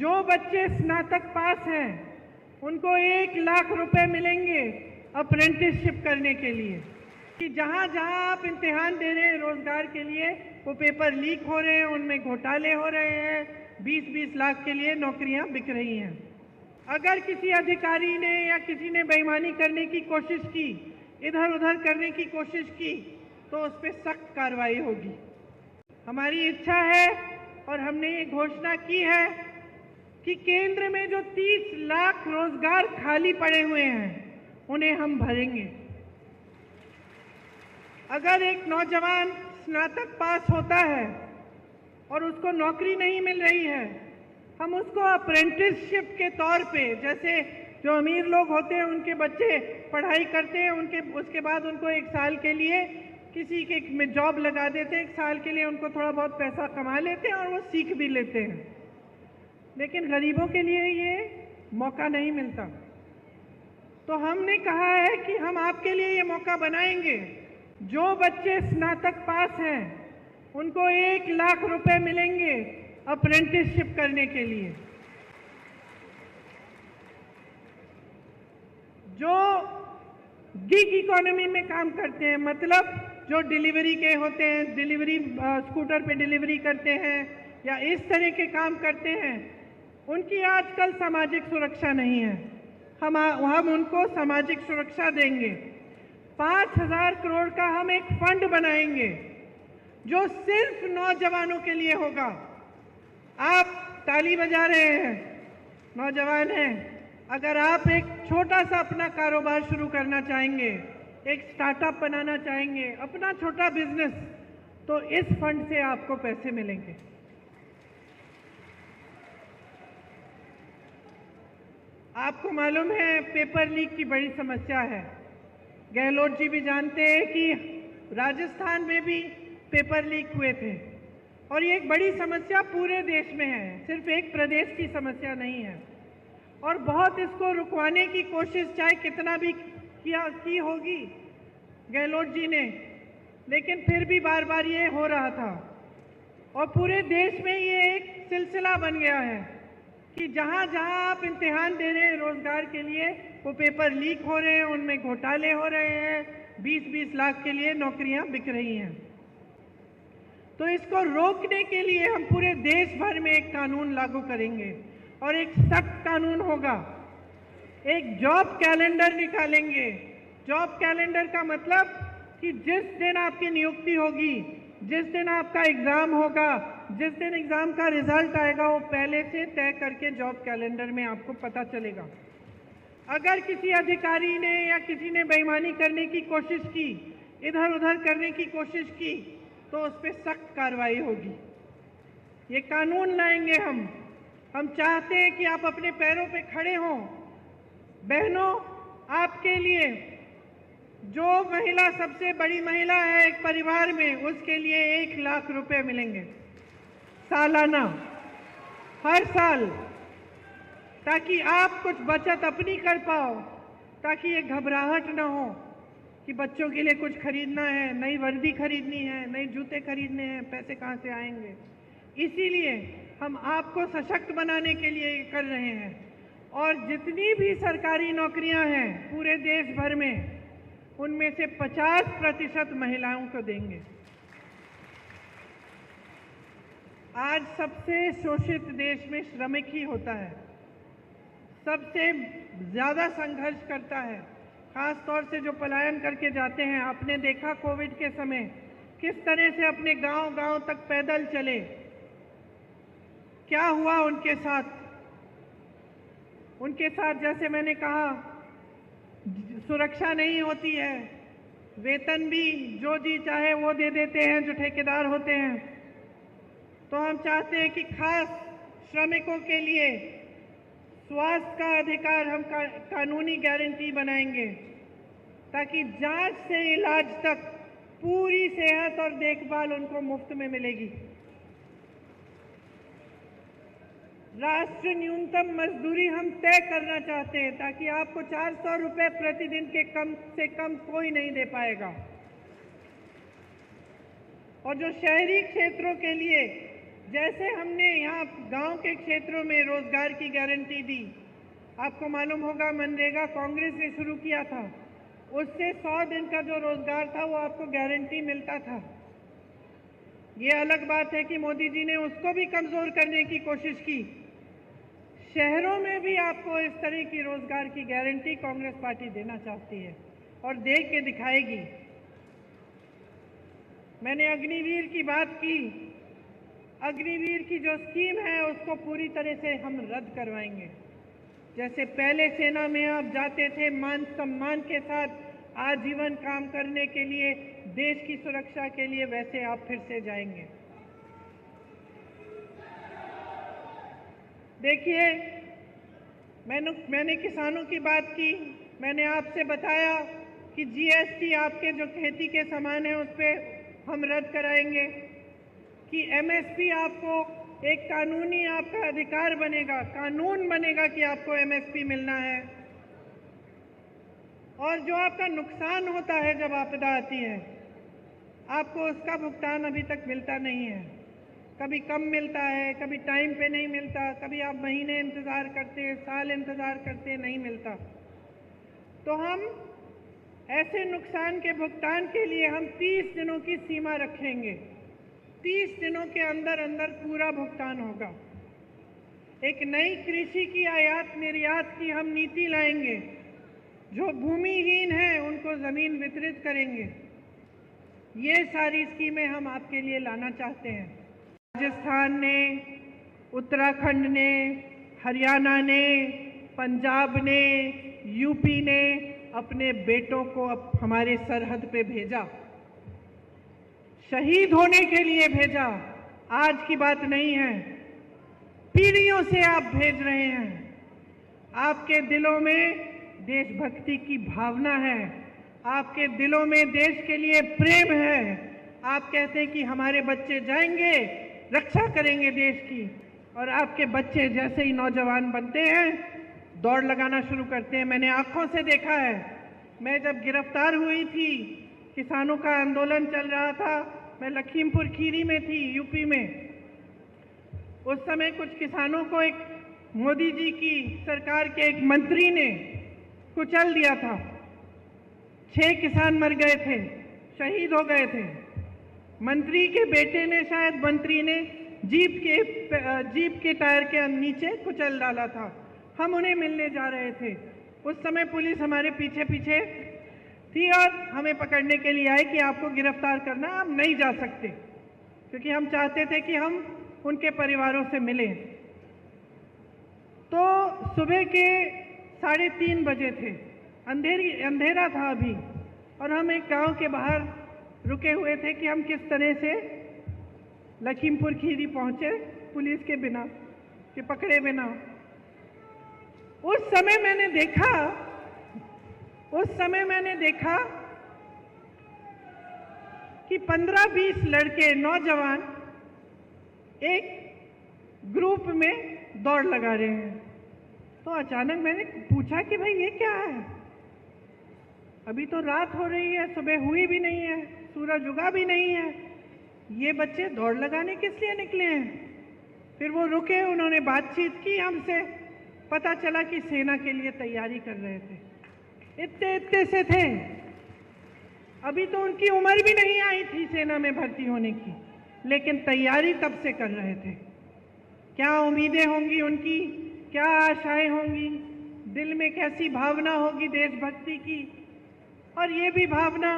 जो बच्चे स्नातक पास हैं उनको 1 लाख रुपए मिलेंगे अप्रेंटिसशिप करने के लिए। कि जहाँ जहाँ आप इम्तिहान दे रहे हैं रोजगार के लिए, वो पेपर लीक हो रहे हैं, उनमें घोटाले हो रहे हैं, 20-20 लाख के लिए नौकरियां बिक रही हैं। अगर किसी अधिकारी ने या किसी ने बेईमानी करने की कोशिश की, इधर उधर करने की कोशिश की, तो उस पर सख्त कार्रवाई होगी। हमारी इच्छा है और हमने ये घोषणा की है कि केंद्र में जो 30 लाख रोजगार खाली पड़े हुए हैं उन्हें हम भरेंगे। अगर एक नौजवान स्नातक पास होता है और उसको नौकरी नहीं मिल रही है, हम उसको अप्रेंटिसशिप के तौर पे, जैसे जो अमीर लोग होते हैं उनके बच्चे पढ़ाई करते हैं, उसके बाद उनको 1 साल के लिए किसी के में जॉब लगा देते हैं, 1 साल के लिए उनको थोड़ा बहुत पैसा कमा लेते हैं और वो सीख भी लेते हैं। लेकिन गरीबों के लिए ये मौका नहीं मिलता। तो हमने कहा है कि हम आपके लिए ये मौका बनाएंगे। जो बच्चे स्नातक पास हैं उनको 1 लाख रुपए मिलेंगे अप्रेंटिसशिप करने के लिए। जो गिग इकोनॉमी में काम करते हैं, मतलब जो डिलीवरी के होते हैं, डिलीवरी स्कूटर पे डिलीवरी करते हैं या इस तरह के काम करते हैं, उनकी आजकल सामाजिक सुरक्षा नहीं है। हम उनको सामाजिक सुरक्षा देंगे। 5,000 करोड़ का हम एक फंड बनाएंगे जो सिर्फ नौजवानों के लिए होगा। आप ताली बजा रहे हैं, नौजवान हैं, अगर आप एक छोटा सा अपना कारोबार शुरू करना चाहेंगे, एक स्टार्टअप बनाना चाहेंगे, अपना छोटा बिजनेस, तो इस फंड से आपको पैसे मिलेंगे। आपको मालूम है पेपर लीक की बड़ी समस्या है। गहलोत जी भी जानते हैं कि राजस्थान में भी पेपर लीक हुए थे और ये एक बड़ी समस्या पूरे देश में है, सिर्फ एक प्रदेश की समस्या नहीं है। और बहुत इसको रुकवाने की कोशिश चाहे कितना भी की होगी गहलोत जी ने, लेकिन फिर भी बार बार ये हो रहा था और पूरे देश में ये एक सिलसिला बन गया है कि जहाँ जहाँ आप इम्तिहान दे रहे हैं रोजगार के लिए, वो पेपर लीक हो रहे हैं, उनमें घोटाले हो रहे हैं, 20-20 लाख के लिए नौकरियां बिक रही हैं। तो इसको रोकने के लिए हम पूरे देश भर में एक कानून लागू करेंगे और एक सख्त कानून होगा। एक जॉब कैलेंडर निकालेंगे। जॉब कैलेंडर का मतलब कि जिस दिन आपकी नियुक्ति होगी, जिस दिन आपका एग्जाम होगा, जिस दिन एग्जाम का रिजल्ट आएगा, वो पहले से तय करके जॉब कैलेंडर में आपको पता चलेगा। अगर किसी अधिकारी ने या किसी ने बेईमानी करने की कोशिश की, इधर उधर करने की कोशिश की, तो उस पर सख्त कार्रवाई होगी। ये कानून लाएंगे हम चाहते हैं कि आप अपने पैरों पे खड़े हों। बहनों, आपके लिए जो महिला सबसे बड़ी महिला है एक परिवार में, उसके लिए 1 लाख रुपए मिलेंगे सालाना, हर साल, ताकि आप कुछ बचत अपनी कर पाओ, ताकि ये घबराहट ना हो कि बच्चों के लिए कुछ खरीदना है, नई वर्दी खरीदनी है, नए जूते खरीदने हैं, पैसे कहाँ से आएंगे। इसीलिए हम आपको सशक्त बनाने के लिए कर रहे हैं। और जितनी भी सरकारी नौकरियां हैं पूरे देश भर में, उनमें से 50% महिलाओं को देंगे। आज सबसे शोषित देश में श्रमिक ही होता है, सबसे ज्यादा संघर्ष करता है, खास तौर से जो पलायन करके जाते हैं। आपने देखा कोविड के समय किस तरह से अपने गांव-गांव तक पैदल चले, क्या हुआ उनके साथ। उनके साथ जैसे मैंने कहा, सुरक्षा नहीं होती है, वेतन भी जो जी चाहे वो दे देते हैं जो ठेकेदार होते हैं। तो हम चाहते हैं कि खास श्रमिकों के लिए स्वास्थ्य का अधिकार हम कानूनी गारंटी बनाएंगे, ताकि जांच से इलाज तक पूरी सेहत और देखभाल उनको मुफ्त में मिलेगी। राष्ट्रीय न्यूनतम मजदूरी हम तय करना चाहते हैं, ताकि आपको 400 रुपए प्रतिदिन के कम से कम कोई नहीं दे पाएगा। और जो शहरी क्षेत्रों के लिए जैसे हमने यहाँ गांव के क्षेत्रों में रोजगार की गारंटी दी, आपको मालूम होगा मनरेगा कांग्रेस ने शुरू किया था, उससे 100 दिन का जो रोजगार था वो आपको गारंटी मिलता था। ये अलग बात है कि मोदी जी ने उसको भी कमजोर करने की कोशिश की। शहरों में भी आपको इस तरह की रोजगार की गारंटी कांग्रेस पार्टी देना चाहती है और दे के दिखाएगी। मैंने अग्निवीर की बात की। अग्निवीर की जो स्कीम है उसको पूरी तरह से हम रद्द करवाएंगे। जैसे पहले सेना में आप जाते थे मान सम्मान के साथ आजीवन काम करने के लिए, देश की सुरक्षा के लिए, वैसे आप फिर से जाएंगे। देखिए, मैंने किसानों की बात की। मैंने आपसे बताया कि जीएसटी आपके जो खेती के सामान है उस पर हम रद्द कराएंगे, कि एमएसपी आपको एक कानूनी आपका अधिकार बनेगा, कानून बनेगा कि आपको एमएसपी मिलना है। और जो आपका नुकसान होता है जब आपदा आती है, आपको उसका भुगतान अभी तक मिलता नहीं है। कभी कम मिलता है, कभी टाइम पे नहीं मिलता, कभी आप महीने इंतज़ार करते, साल इंतज़ार करते, नहीं मिलता। तो हम ऐसे नुकसान के भुगतान के लिए हम 30 दिनों की सीमा रखेंगे। 30 दिनों के अंदर अंदर पूरा भुगतान होगा। एक नई कृषि की आयात निर्यात की हम नीति लाएंगे। जो भूमिहीन है उनको ज़मीन वितरित करेंगे। ये सारी स्कीमें हम आपके लिए लाना चाहते हैं। राजस्थान ने, उत्तराखंड ने, हरियाणा ने, पंजाब ने, यूपी ने अपने बेटों को अब हमारे सरहद पे भेजा, शहीद होने के लिए भेजा। आज की बात नहीं है, पीढ़ियों से आप भेज रहे हैं। आपके दिलों में देशभक्ति की भावना है, आपके दिलों में देश के लिए प्रेम है। आप कहते हैं कि हमारे बच्चे जाएंगे, रक्षा करेंगे देश की, और आपके बच्चे जैसे ही नौजवान बनते हैं दौड़ लगाना शुरू करते हैं। मैंने आंखों से देखा है। मैं जब गिरफ्तार हुई थी, किसानों का आंदोलन चल रहा था, मैं लखीमपुर खीरी में थी, यूपी में। उस समय कुछ किसानों को एक मोदी जी की सरकार के एक मंत्री ने कुचल दिया था। 6 किसान मर गए थे, शहीद हो गए थे। मंत्री के बेटे ने, शायद मंत्री ने जीप के टायर के नीचे कुचल डाला था। हम उन्हें मिलने जा रहे थे। उस समय पुलिस हमारे पीछे पीछे थी और हमें पकड़ने के लिए आई कि आपको गिरफ्तार करना, आप नहीं जा सकते, क्योंकि हम चाहते थे कि हम उनके परिवारों से मिलें। तो सुबह के 3:30 बजे थे, अंधेरा था अभी, और हम एक गांव के बाहर रुके हुए थे कि हम किस तरह से लखीमपुर खीरी पहुंचे पुलिस के बिना, कि पकड़े बिना। उस समय मैंने देखा कि 15-20 लड़के, नौजवान एक ग्रुप में दौड़ लगा रहे हैं। तो अचानक मैंने पूछा कि भाई ये क्या है? अभी तो रात हो रही है, सुबह हुई भी नहीं है, सूरज उगा भी नहीं है, ये बच्चे दौड़ लगाने किस लिए निकले हैं? फिर वो रुके, उन्होंने बातचीत की हमसे, पता चला कि सेना के लिए तैयारी कर रहे थे। इतने से थे, अभी तो उनकी उम्र भी नहीं आई थी सेना में भर्ती होने की, लेकिन तैयारी तब से कर रहे थे। क्या उम्मीदें होंगी उनकी, क्या आशाएं होंगी, दिल में कैसी भावना होगी देशभक्ति की, और ये भी भावना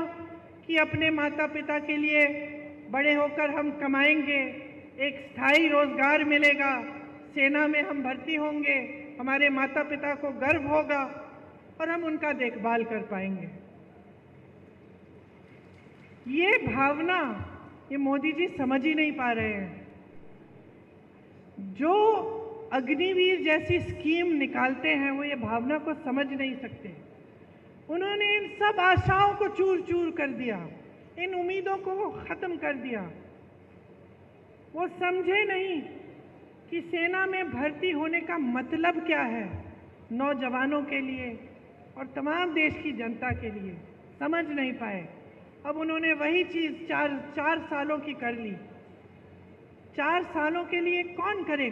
कि अपने माता पिता के लिए बड़े होकर हम कमाएंगे, एक स्थायी रोजगार मिलेगा, सेना में हम भर्ती होंगे, हमारे माता पिता को गर्व होगा और हम उनका देखभाल कर पाएंगे। ये भावना ये मोदी जी समझ ही नहीं पा रहे हैं। जो अग्निवीर जैसी स्कीम निकालते हैं वो ये भावना को समझ नहीं सकते। उन्होंने इन सब आशाओं को चूर चूर कर दिया, इन उम्मीदों को खत्म कर दिया। वो समझे नहीं कि सेना में भर्ती होने का मतलब क्या है नौजवानों के लिए और तमाम देश की जनता के लिए, समझ नहीं पाए। अब उन्होंने वही चीज़ 4 सालों की कर ली। 4 सालों के लिए कौन करेगा?